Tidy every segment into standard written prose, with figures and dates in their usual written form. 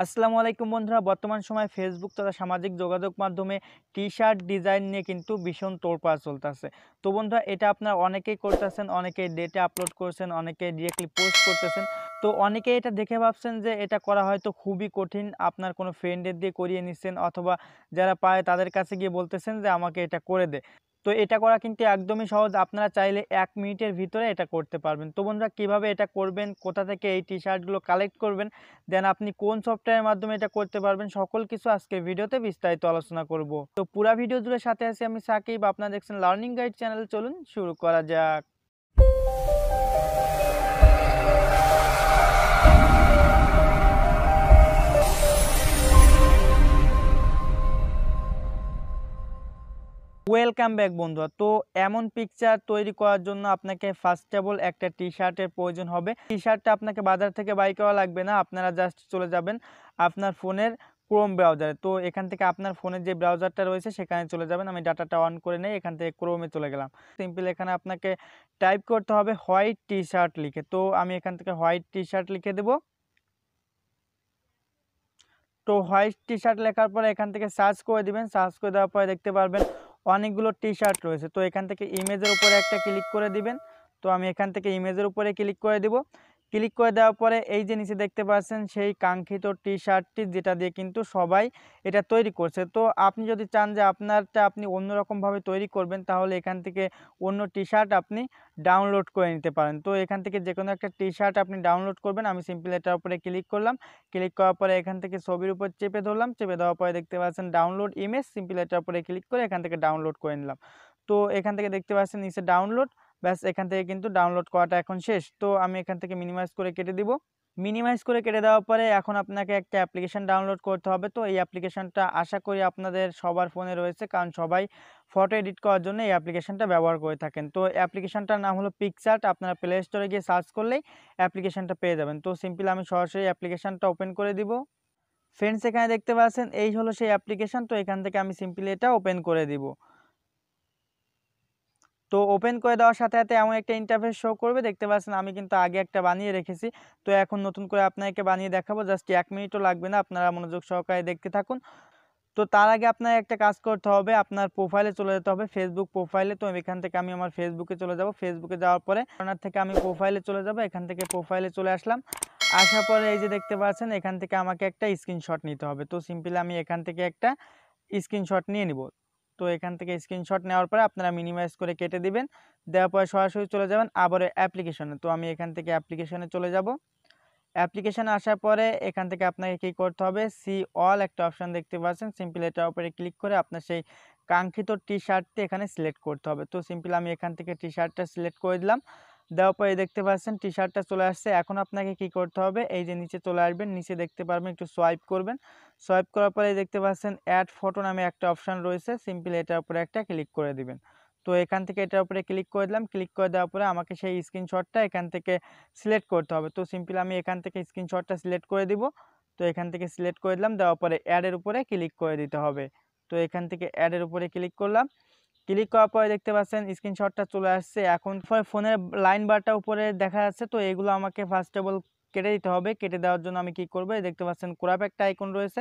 আসসালামু আলাইকুম বন্ধুরা, বর্তমান সময়ে ফেসবুক তথা সামাজিক যোগাযোগ মাধ্যমে টি-শার্ট ডিজাইন নিয়ে কিন্তু ভীষণ তোলপাড় চলতেছে। তো বন্ধুরা, এটা আপনারা অনেকেই করতেছেন, অনেকেই ডেটে আপলোড করছেন, অনেকেই ডিরেক্টলি পোস্ট করতেছেন। তো অনেকেই এটা দেখে ভাবছেন যে এটা করা হয়তো খুবই কঠিন, আপনার কোনো ফ্রেন্ডের দিয়ে করিয়ে নিচ্ছেন অথবা যারা পায় তাদের কাছে গিয়ে বলতেছেন যে আমাকে এটা করে দে। তো এটা করা কিন্তু একদমই সহজ, আপনারা চাইলে ১ মিনিটের ভিতরে এটা করতে পারবেন। তো বন্ধুরা, কীভাবে এটা করবেন, কোথা থেকে এই টি-শার্টগুলো কালেক্ট করবেন, দেন আপনি কোন সফটওয়্যারের মাধ্যমে এটা করতে পারবেন, সকল কিছু আজকের ভিডিওতে বিস্তারিত আলোচনা করব। তো পুরা ভিডিও জুড়ে সাথে আছি আমি সাকিব, আপনারা দেখছেন লার্নিং গাইড চ্যানেল। চলুন শুরু করা যাক। ওয়েলকাম ব্যাক বন্ধুরা। তো এমন পিকচার তৈরি করার জন্য আপনাকে ফার্স্ট অফ অল একটা টি-শার্টের প্রয়োজন হবে। টি-শার্টটা আপনাকে বাজার থেকে বাই করা লাগবে না, আপনারা জাস্ট চলে যাবেন আপনার ফোনের ক্রোম ব্রাউজারে। তো এখান থেকে আপনার ফোনের যে ব্রাউজারটা রয়েছে সেখানে চলে যাবেন। আমি ডাটাটা অন করে নেই, এখান থেকে ক্রোমে চলে গেলাম। সিম্পল এখানে আপনাকে টাইপ করতে হবে হোয়াইট টি-শার্ট লিখে। তো আমি এখান থেকে হোয়াইট টি-শার্ট লিখে দেব। তো হোয়াইট টি-শার্ট লেখার পরে এখান থেকে সার্চ করে দিবেন। সার্চ করে দেওয়ার পরে দেখতে পারবেন অনেকগুলো টি-শার্ট রয়েছে। তো এখান থেকে ইমেজের উপরে একটা ক্লিক করে দিবেন। তো আমি এখান থেকে ইমেজের উপরে ক্লিক করে দিব। ক্লিক করে দেওয়ার পরে এই যে নিচে দেখতে পাচ্ছেন সেই কাঙ্ক্ষিত টি-শার্টটি, যেটা দিয়ে কিন্তু সবাই এটা তৈরি করছে। তো আপনি যদি চান যে আপনারটা আপনি অন্যরকমভাবে তৈরি করবেন, তাহলে এখান থেকে অন্য টি-শার্ট আপনি ডাউনলোড করে নিতে পারেন। তো এখান থেকে যেকোনো একটা টি-শার্ট আপনি ডাউনলোড করবেন। আমি সিম্পল এটার উপরে ক্লিক করলাম। ক্লিক করার পরে এখান থেকে ছবির উপর চেপে ধরলাম। চেপে দেওয়ার পরে দেখতে পাচ্ছেন ডাউনলোড ইমেজ। সিম্পল এটার উপরে ক্লিক করে এখান থেকে ডাউনলোড করে নিলাম। তো এখান থেকে দেখতে পাচ্ছেন নিচে ডাউনলোড। ব্যাস, এখান থেকে কিন্তু ডাউনলোড করাটা এখন শেষ। তো আমি এখান থেকে মিনিমাইজ করে কেটে দিব। মিনিমাইজ করে কেটে দেওয়ার পরে এখন আপনাকে একটা অ্যাপ্লিকেশন ডাউনলোড করতে হবে। তো এই অ্যাপ্লিকেশনটা আশা করি আপনাদের সবার ফোনে রয়েছে, কারণ সবাই ফটো এডিট করার জন্য এই অ্যাপ্লিকেশনটা ব্যবহার করে থাকেন। তো অ্যাপ্লিকেশনটার নাম হলো পিকচার্ট। আপনারা প্লে স্টোরে গিয়ে সার্চ করলেই অ্যাপ্লিকেশনটা পেয়ে যাবেন। তো সিম্পল আমি সরাসরি অ্যাপ্লিকেশনটা ওপেন করে দিব। ফ্রেন্ডস, এখানে দেখতে পাচ্ছেন এই হলো সেই অ্যাপ্লিকেশন। তো এখান থেকে আমি সিম্পলি এটা ওপেন করে দিব। তো ওপেন করে দেওয়ার সাথে সাথে এমন একটা ইন্টারফেস শো করবে, দেখতে পাচ্ছেন আমি কিন্তু আগে একটা বানিয়ে রেখেছি। তো এখন নতুন করে আপনাকে বানিয়ে দেখাবো, জাস্ট 1 মিনিটও লাগবে না, আপনারা মনোযোগ সহকারে দেখতে থাকুন। তো তার আগে আপনার একটা কাজ করতে হবে, আপনার প্রোফাইলে চলে যেতে হবে, ফেসবুক প্রোফাইলে। তো এখান থেকে আমি আমার ফেসবুকে চলে যাব। ফেসবুকে যাওয়ার পরে কর্নার থেকে আমি প্রোফাইলে চলে যাব। এখান থেকে প্রোফাইলে চলে আসলাম। আসার পরে এই যে দেখতে পাচ্ছেন এখান থেকে আমাকে একটা স্ক্রিনশট নিতে হবে। তো সিম্পলি আমি এখান থেকে একটা স্ক্রিনশট নিয়ে নিব। তো এখান থেকে স্ক্রিনশট নেওয়ার পরে আপনারা মিনিমাইজ করে কেটে দিবেন। দেওয়ার পরে সরাসরি চলে যাবেন আবারও অ্যাপ্লিকেশনে। তো আমি এখান থেকে অ্যাপ্লিকেশনে চলে যাব। অ্যাপ্লিকেশনে আসার পরে এখান থেকে আপনাকে কি করতে হবে, সি অল একটা অপশন দেখতে পাচ্ছেন। সিম্পল এটার উপরে ক্লিক করে আপনার সেই কাঙ্ক্ষিত টি-শার্টটি এখানে সিলেক্ট করতে হবে। তো সিম্পল আমি এখান থেকে টি-শার্টটা সিলেক্ট করে দিলাম। দেওয়ার পরে দেখতে পাচ্ছেন টি-শার্টটা চলে আসছে। এখন আপনাকে কি করতে হবে, এই যে নিচে চলে আসবেন, নিচে দেখতে পারবেন একটু সোয়াইপ করবেন। সোয়াইপ করার পরে দেখতে পাচ্ছেন অ্যাড ফটো নামে একটা অপশন রয়েছে। সিম্পল এটার উপরে একটা ক্লিক করে দিবেন। তো এখান থেকে এটার উপরে ক্লিক করে দিলাম। ক্লিক করে দেওয়ার পরে আমাকে সেই স্ক্রিনশটটা এখান থেকে সিলেক্ট করতে হবে। তো সিম্পল আমি এখান থেকে স্ক্রিনশটটা সিলেক্ট করে দিব। তো এখান থেকে সিলেক্ট করে দিলাম। দেওয়ার পরে অ্যাডের উপরে ক্লিক করে দিতে হবে। তো এখান থেকে অ্যাডের উপরে ক্লিক করলাম। ক্লিক করার পরে দেখতে পাচ্ছেন স্ক্রিনশটটা চলে আসছে। এখন ফোনের লাইন বারটা উপরে দেখা যাচ্ছে। তো এগুলো আমাকে ফার্স্ট অফ অল কেটে দিতে হবে। কেটে দেওয়ার জন্য আমি কি করব, দেখতে পাচ্ছেন ক্রপ একটা আইকন রয়েছে।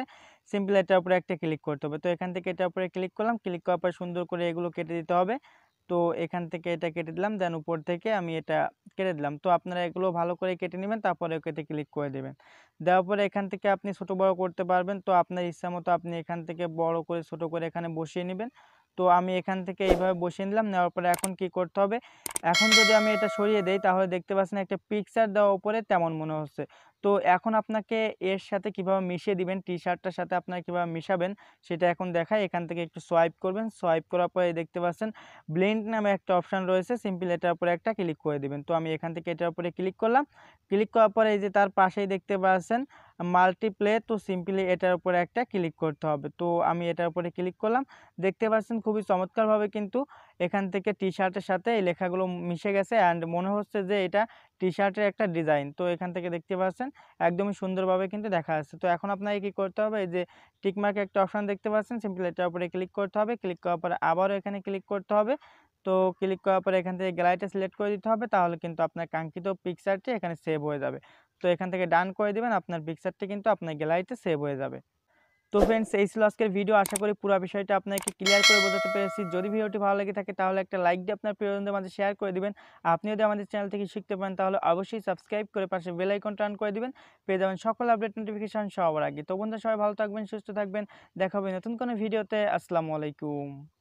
সিম্পল এটার উপরে একটা ক্লিক করতে হবে। তো এখান থেকে এটার উপরে ক্লিক করলাম। ক্লিক করার পরে সুন্দর করে এগুলো কেটে দিতে হবে। তো এখান থেকে এটা কেটে দিলাম, দেন উপর থেকে আমি এটা কেটে দিলাম। তো আপনারা এগুলো ভালো করে কেটে নেবেন, তারপরে ওকেতে ক্লিক করে দেবেন। দেওয়ার পরে এখান থেকে আপনি ছোট বড় করতে পারবেন। তো আপনার ইচ্ছা মতো আপনি এখান থেকে বড় করে ছোট করে এখানে বসিয়ে নেবেন। তো আমি এখান থেকে এইভাবে বসিয়ে নিলাম। নেওয়ার পরে এখন কি করতে হবে, এখন যদি আমি এটা সরিয়ে দেই তাহলে দেখতে পাচ্ছেন একটা পিকচার দেওয়া উপরে তেমন মনে হচ্ছে। তো এখন আপনাকে এর সাথে কিভাবে মিশিয়ে দিবেন, টি-শার্টটার সাথে আপনারা কিভাবে মিশাবেন সেটা এখন দেখাই। এখান থেকে একটু সোয়াইপ করবেন। সোয়াইপ করার পরে দেখতে পাচ্ছেন ব্লেন্ড নামে একটা অপশন রয়েছে। সিম্পল এটার উপরে একটা ক্লিক করে দিবেন। তো আমি এখান থেকে এটার উপরে ক্লিক করলাম। ক্লিক করার পরে এই যে তার পাশেই দেখতে পাচ্ছেন মাল্টিপ্লে। তো সিম্পলি এটার উপরে একটা ক্লিক করতে হবে। তো আমি এটার উপরে ক্লিক করলাম। দেখতে পাচ্ছেন খুবই চমৎকারভাবে কিন্তু এখান থেকে টি-শার্টের সাথে এই লেখাগুলো মিশে গেছে অ্যান্ড মনে হচ্ছে যে এটা টি-শার্টের একটা ডিজাইন। তো এখান থেকে দেখতে পাচ্ছেন একদমই সুন্দরভাবে কিন্তু দেখা যাচ্ছে। তো এখন আপনাকে কি করতে হবে, এই যে টিক মার্ক একটা অপশন দেখতে পাচ্ছেন, সিম্পলি এটার উপরে ক্লিক করতে হবে। ক্লিক করার পরে আবারও এখানে ক্লিক করতে হবে। তো ক্লিক করার পরে এখান থেকে গ্যালারিটা সিলেক্ট করে দিতে হবে, তাহলে কিন্তু আপনার কাঙ্ক্ষিত পিকচারটি এখানে সেভ হয়ে যাবে। তো এখান থেকে ডান করে দিবেন, আপনার পিকচারটি কিন্তু আপনার গ্যালারিতে সেভ হয়ে যাবে। তো ফ্রেন্ডস, এই ছিল আজকের ভিডিও। আশা করি পুরো বিষয়টা আপনাকে ক্লিয়ার করে বোঝাতে পেরেছি। যদি ভিডিওটি ভালো লেগে থাকে তাহলে একটা লাইক দিয়ে আপনার প্রিয়জনদের মাঝে শেয়ার করে দিবেন। আপনি যদি আমাদের চ্যানেল থেকে শিখতে পারেন তাহলে অবশ্যই সাবস্ক্রাইব করে পাশে বেল আইকনটা অন করে দিবেন। পেয়ে যাবেন সকল আপডেট নোটিফিকেশন সবার আগে। তো বন্ধুরা, সবাই ভালো থাকবেন, সুস্থ থাকবেন। দেখা হবে নতুন কোনো ভিডিওতে। আসসালামু আলাইকুম।